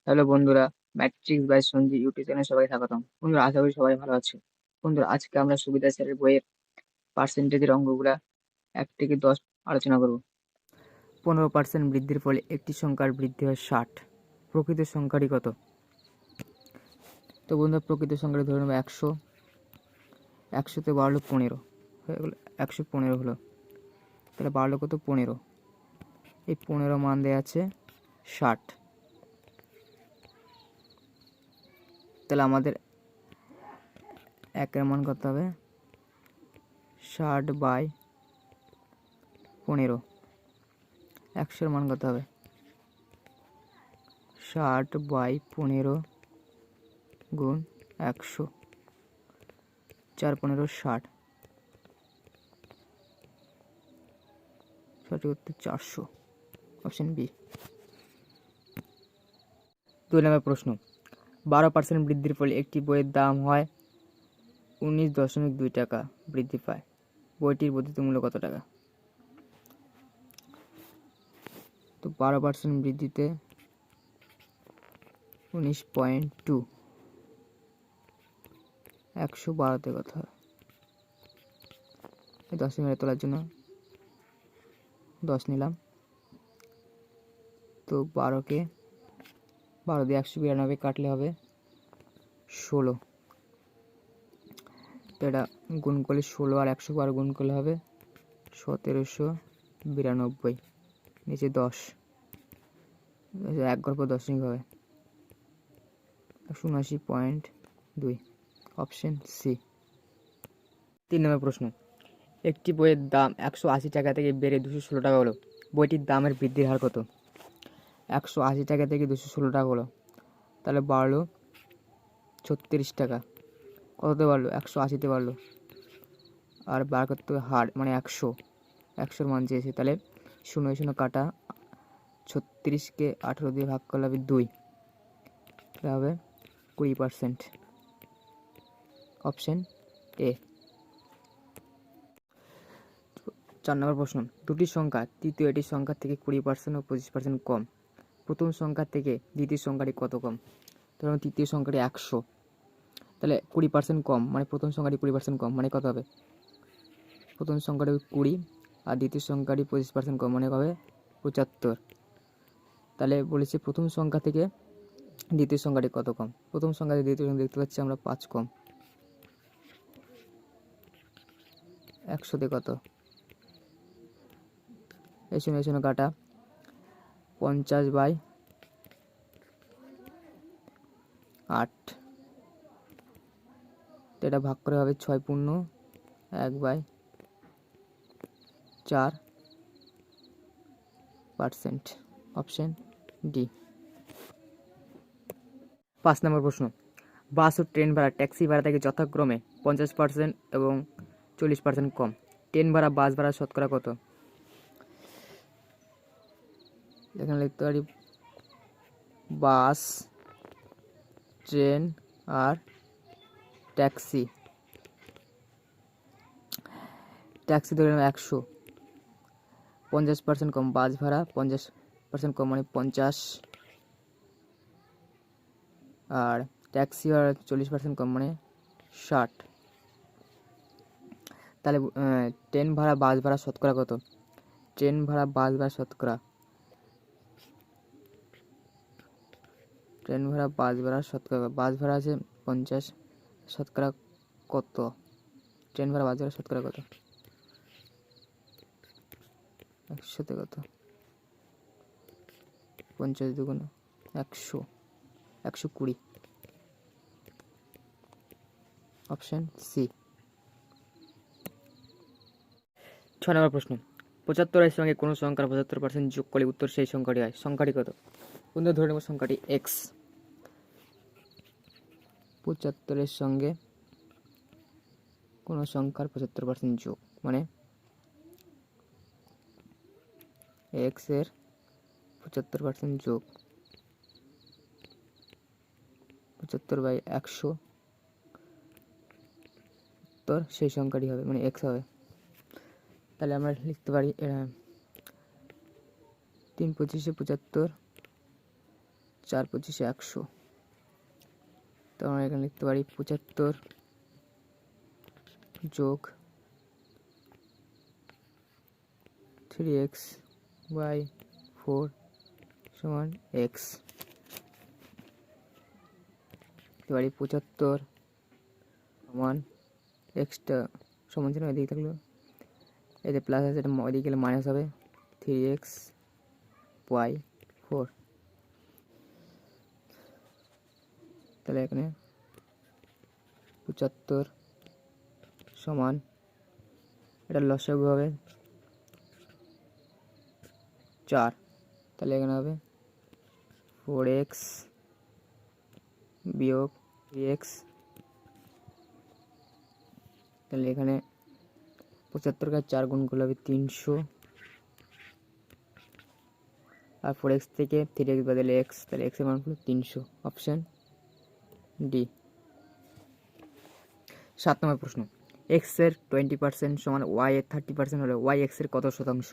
Hello বন্ধুরা, matrix by Sanju YouTube চ্যানেলে সবাই স্বাগতম। বন্ধুরা, আশা করি সবাই ভালো আছে। বন্ধুরা, আজকে আমরা সুবিধা স্যারের বইয়ের পার্সেন্টেজের অঙ্কগুলা 1 থেকে 10 আলোচনা করব। 15% বৃদ্ধির ফলে একটি সংখ্যার বৃদ্ধি হয় 60। প্রকৃত সংখ্যাটি কত? তো বন্ধুরা, প্রকৃত সংখ্যাটি ধরে নেব 100। 100তে বাড়লো 15 হয়ে গেল, 115 হলো। তাহলে বাড়লো কত? 15। এই 15 মান দেওয়া আছে 60। তাহলে আমাদের একের মান কত হবে? 60/15। 100-এর মান কত হবে? 60/15 গুণ 100। 4×15 = 60। সঠিক উত্তর 400, অপশন বি। 2 নম্বর প্রশ্ন, 12% বৃদ্ধির ফলে একটি বইয়ের দাম হয় 19.2 টাকা বৃদ্ধি পায়। বইটির বর্ধিত মূল্য কত টাকা? তো 12% বৃদ্ধিতে 19.2, 112তে কত হয়? 10 মিনিট তোলার জন্য 10 নিলাম। তো 12 দিয়ে 192 কাটলে হবে 16। তো এটা গুণ করলে 16 আর 112 গুণ করলে হবে 1792। নিচে 10, 1 গল্প 10 হবে 179.2, অপশন সি। 3 নম্বর প্রশ্ন, একটি বইয়ের দাম 180 টাকা থেকে বেড়ে 216 টাকা হলো। বইটির দামের বৃদ্ধির হার কত? 180 টাকা থেকে 216 টাকা হলো, তাহলে বাড়লো 36 টাকা। কততে বাড়লো? 180তে বাড়লো। আর বার করতে হবে হার, মানে 100-এর মান চেয়েছে। তাহলে 0 কাটা, 36কে 18 দিয়ে ভাগ করলে হবে 2, তাহলে হবে 20%, অপশন এ। 4 নম্বর প্রশ্ন, দুটি সংখ্যা তৃতীয় এটি সংখ্যা থেকে 20% ও 25% কম। প্রথম সংখ্যা থেকে দ্বিতীয় সংখ্যাটি কত কম? ধরুন তৃতীয় সংখ্যাটি 100, তাহলে 20% কম, মানে প্রথম সংখ্যাটি 20% কম, মানে কত হবে? প্রথম সংখ্যাটি 20 আর দ্বিতীয় সংখ্যাটি 25% কম, মানে হবে 75। তাহলে বলেছে প্রথম সংখ্যা থেকে দ্বিতীয় সংখ্যাটি কত কম। প্রথম সংখ্যা থেকে দ্বিতীয় সংখ্যা দেখতে পাচ্ছি আমরা 5 কম। 100তে কত? এই শূন্য কাটা, 50/8। তো এটা ভাগ করে হবে 6/1/4%, অপশন ডি। 5 নম্বর প্রশ্ন, বাস ও ট্রেন ভাড়া ট্যাক্সি ভাড়া থেকে যথাক্রমে 50% এবং 40% কম। ট্রেন ভাড়া বাস ভাড়া শতকরা কত? এখানে লিখতে পারি বাস, ট্রেন আর ট্যাক্সি। ট্যাক্সি ধরে 100, 50% কম, বাস ভাড়া 50% কম, মানে 50। আর ট্যাক্সি ভাড়া 40% কম, মানে 60। তাহলে ট্রেন ভাড়া বাস ভাড়া শতকরা কত? ট্রেন ভাড়া বাস ভাড়া শতকরা, ট্রেন ভাড়া বাস ভাড়া শতকরা, বাস ভাড়া আছে 50, শতকরা কত? ট্রেন ভাড়া বাস ভাড়া শতকরা কত? 100তে কত? 50 2 100, 120, অপশন সি। 6 নম্বর প্রশ্ন, 75-এর সঙ্গে কোনো সংখ্যার 75% যোগ করলে উত্তর সেই সংখ্যাটি হয়। সংখ্যাটি কত? বন্ধু ধরে নেব সংখ্যাটি এক্স। 75-এর সঙ্গে কোনো সংখ্যার 75% যোগ, মানে এক্স এর 75% যোগ 75/100, উত্তর সেই সংখ্যাটি হবে, মানে এক্স হবে। তাহলে আমরা লিখতে পারি 3 25 75, 4 25 100। তো আমরা এখানে লিখতে পারি 75 যোগ 3x বাই 4 সমান x। লিখতে পারি 75 সমান এক্সটা সমান চিহ্ন এদিকে থাকলো, এতে প্লাস আছে, এটা ওইদিকে গেলে মাইনাস হবে 3x বাই 4। তাহলে এখানে 75 সমান, এটা লসাগু হবে 4, তাহলে এখানে হবে 4x বিয়োগ 3x। তাহলে এখানে 75 কে 4 গুণ করলে হবে 300, আর 4x থেকে 3x বদলে x, তাহলে x এর মান হলো 300। Option D. 7 নম্বর প্রশ্ন, x এর 20% সমান y এর 30% হলে y x এর কত শতাংশ?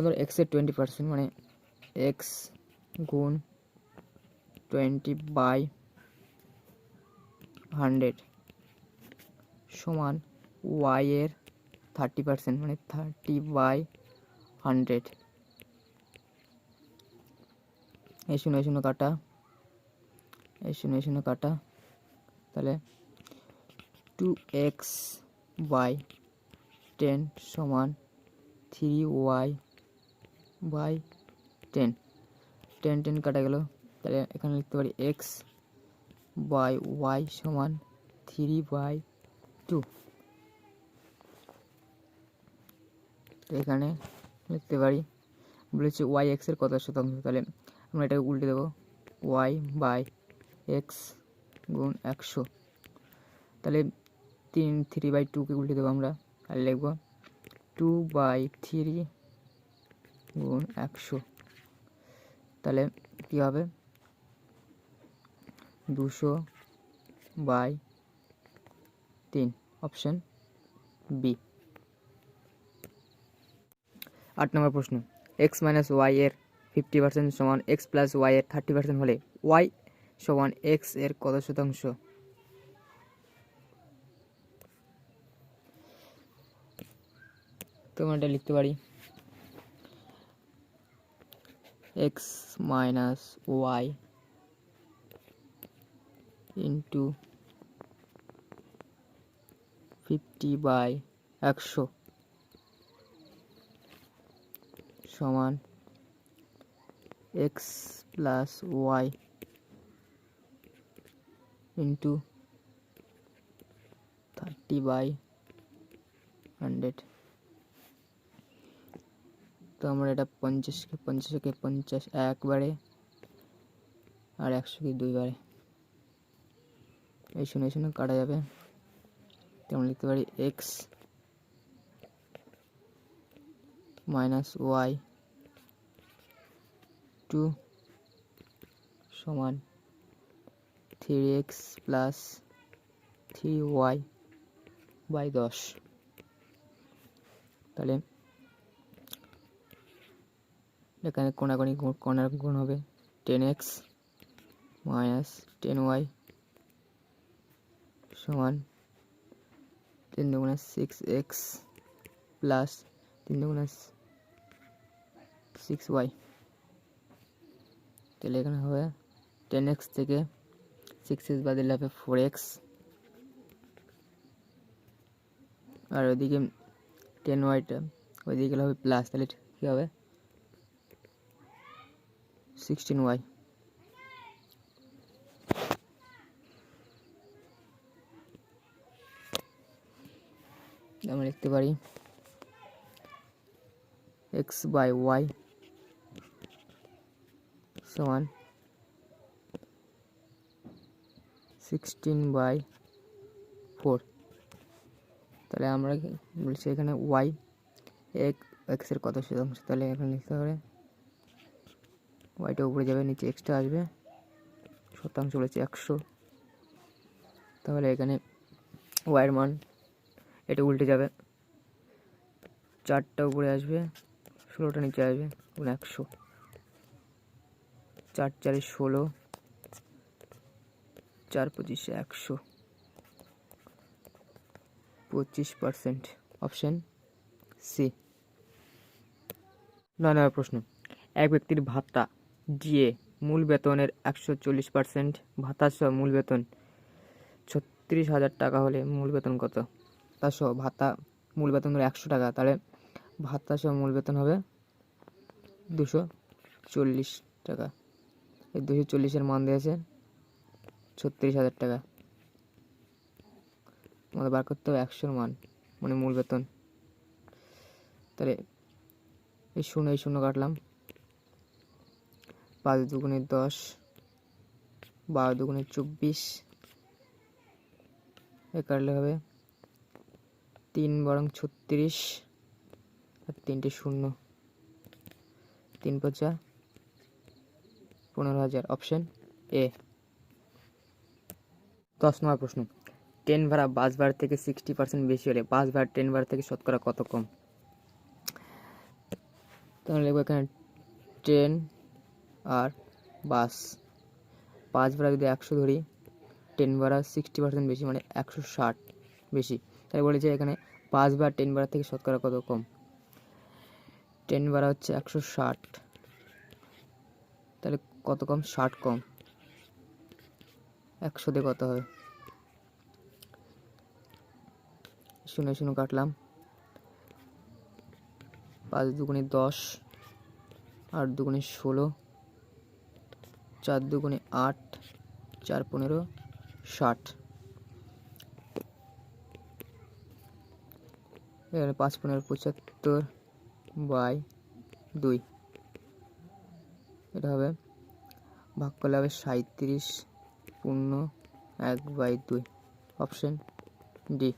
ধরো x এর 20% মানে x গুণ 20/100 সমান y এর 30% মানে 30/100। এই শূন্য কাটা, এই শূন্য কাটা, তাহলে 2x/10 সমান 3y/10। 10 কাটা গেল, তাহলে এখানে লিখতে পারি x/y সমান 3/2। এখানে লিখতে পারি, বলেছি y x এর কত শতাংশ, তাহলে আমরা এটাকে উল্টে দেবো y/x গুণ 100। তাহলে 3/2কে উল্টে দেবো আমরা, আর লিখব 2/3 গুণ 100। তাহলে কী হবে 200/3। Option B. 8 নম্বর প্রশ্ন, x মাইনাস ওয়াই এর 50% সমান x প্লাস ওয়াই এর 30% হলে y সমান x এর কত শতাংশ? তোমরা এটা লিখতে পারি x মাইনাস ওয়াই ইন্টু 50/100 সমান x প্লাস ওয়াই ইন্টু 30/100। তো আমরা এটা 50কে 50 একবারে আর 100কে 2 বারে, এই শূন্য কাটা যাবে। তো আমরা লিখতে পারি x মাইনাস ওয়াই 2 সমান 3x প্লাস 3y/10। তাহলে এখানে কোনার গুণ হবে 10x মাইনাস 10y সমান 3 দুগুণে 6x প্লাস 3 দুগুণে 6y। তাহলে এখানে হবে 10x থেকে 6x বাদ দিলে হবে 4x, আর ওইদিকে 10yটা ওইদিকে হবে প্লাস, তাহলে কী হবে 16y। আমরা লিখতে পারি x/y সমান 16/4। তাহলে আমরা বলছি এখানে y x এর কত শতাংশ, তাহলে এখানে লিখতে হবে ওয়াইটা উপরে যাবে, নিচে এক্সটা আসবে, শতাংশ বলেছে 100। তাহলে এখানে ওয়াইয়ের মান এটা উল্টে যাবে, 4টা উপরে আসবে, 16টা নিচে আসবে, 100। 4 4 16, 4 25 100, 25%। Option C. 9 নম্বর প্রশ্ন, এক ব্যক্তির ভাতা দিয়ে মূল বেতনের 140% ভাতা সহ মূল বেতন 36,000 টাকা হলে মূল বেতন কত? ভাতা সহ ভাতা মূল বেতন হলো 100 টাকা, তাহলে ভাতা সহ মূল বেতন হবে 240 টাকা। এই 240-এর মান দিয়েছে 36,000 টাকা। আমাদের বার করতে হবে 100-র মান, মানে মূল বেতন। তাহলে এই শূন্য কাটলাম, 5 দুগুণে 10, 12 দুগুণে 24, এ কাটলে হবে 3 বরং 36, আর 3টে শূন্য, 3 5 15,000। Option A. 10 নম্বর প্রশ্ন, ট্রেন ভাড়া বাস ভাড়া থেকে 60% বেশি হলে বাস ভাড়া ট্রেন ভাড়া থেকে শতকরা কত কম? তাহলে লিখবো এখানে ট্রেন আর বাস। বাস ভাড়া যদি 100 ধরি, ট্রেন ভাড়া 60% বেশি, মানে 160 বেশি। তাই বলেছে এখানে বাস ভাড়া ট্রেন ভাড়া থেকে শতকরা কত কম? ট্রেন ভাড়া হচ্ছে 160, তাহলে কত কম? 60 কম। 100 দিয়ে কত হবে? 0 কাটলাম, 5 দুগুণে 10, 8 দুগুণে 16, 4 দুগুণে 8, 4 15 60। এখানে 5 15 75/2, এটা হবে ভাগ করলে হবে 37 পূর্ণ 1/2। Option D.